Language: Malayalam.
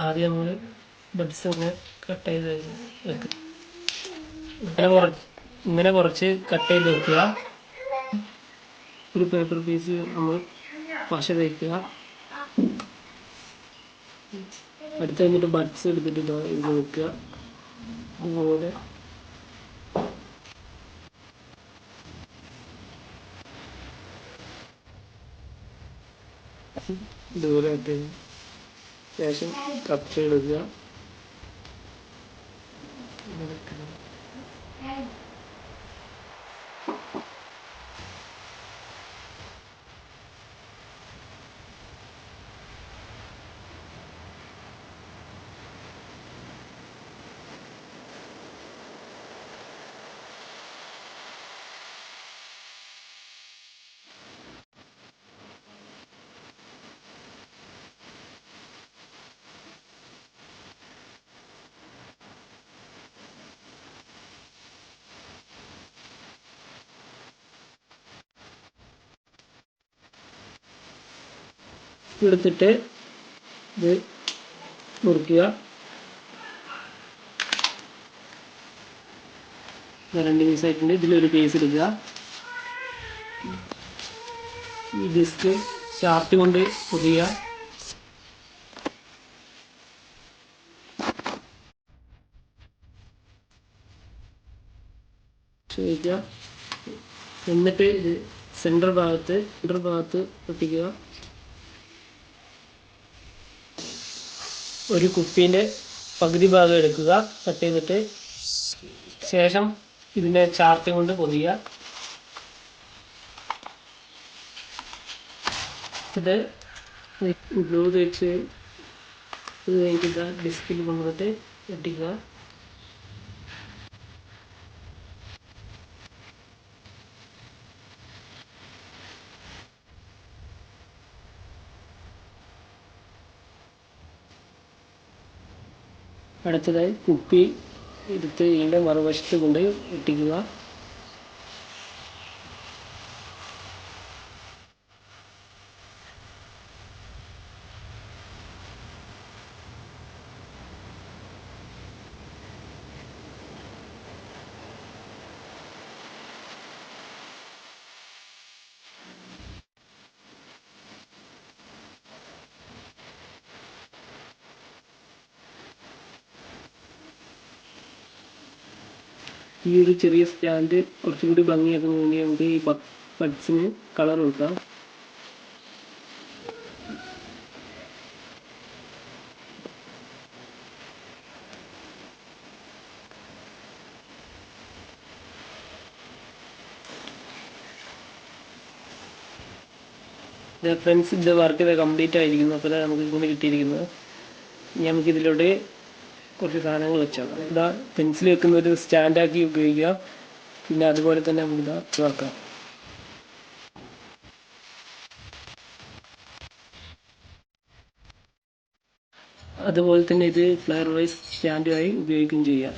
ആദ്യം നമ്മൾ ബഡ്സ് ഒന്ന് കട്ട് ചെയ്ത് വെക്കുക. ഇങ്ങനെ കുറച്ച് കട്ട് ചെയ്ത് വെക്കുക. ഒരു പേപ്പർ പീസ് നമ്മൾ പശ തേക്കുക. അടുത്ത് കഴിഞ്ഞിട്ട് ബഡ്സ് എടുത്തിട്ട് ഇത് വെക്കുക. അതുപോലെ ഇതുപോലെ ഇട്ടതിന് ശേഷം കപ്പ് എടുക്കുക. എടുത്തിട്ട് ഇത് മുറിക്കുക. രണ്ട് പീസായിട്ടുണ്ട്. ഇതിലൊരു പീസ് എടുക്കുക. ഈ ഡിസ്ക് ഷാർട്ട് കൊണ്ട് പൊതിയുക. എന്നിട്ട് ഇത് സെൻറ്റർ ഭാഗത്ത് ഒട്ടിക്കുക. ഒരു കുപ്പീൻ്റെ പകുതി ഭാഗം എടുക്കുക, കട്ട് ചെയ്തിട്ട്. ശേഷം ഇതിനെ ചാർട്ട് കൊണ്ട് പൊതിയുക. ഇത് ഗ്ലൂ തേച്ച് ഇത് കഴിഞ്ഞിട്ട് ഡിസ്കിൽ കൊണ്ടുവന്നിട്ട് ഒട്ടിക്കുക. അടുത്തതായി കുപ്പി എടുത്ത് ഇതിൻ്റെ മറുവശത്ത് കൊണ്ട് ഒട്ടിക്കുക. ഈ ഒരു ചെറിയ സ്റ്റാൻഡ് കുറച്ചും കൂടി ഭംഗിയാക്കാൻ വേണ്ടി നമുക്ക് ഈ ബഡ്സിന് കളർ കൊടുക്കാം. ഫ്രണ്ട്സ്, ഇത് വർക്ക് ചെയ്ത് കംപ്ലീറ്റ് ആയിരിക്കുന്നു. അപ്പോൾ നമുക്ക് ഇങ്ങനെ കിട്ടിയിരിക്കുന്നത്. ഇനി നമുക്ക് ഇതിലൂടെ കുറച്ച് സാധനങ്ങൾ വെച്ചാൽ ഇതാ പെൻസിൽ വെക്കുന്ന ഒരു സ്റ്റാൻഡാക്കി ഉപയോഗിക്കുക. പിന്നെ അതുപോലെ തന്നെ നമുക്കിതാ ഒഴിവാക്കാം. അതുപോലെ തന്നെ ഇത് ഫ്ലവർ വൈസ് സ്റ്റാൻഡായി ഉപയോഗിക്കുകയും ചെയ്യാം.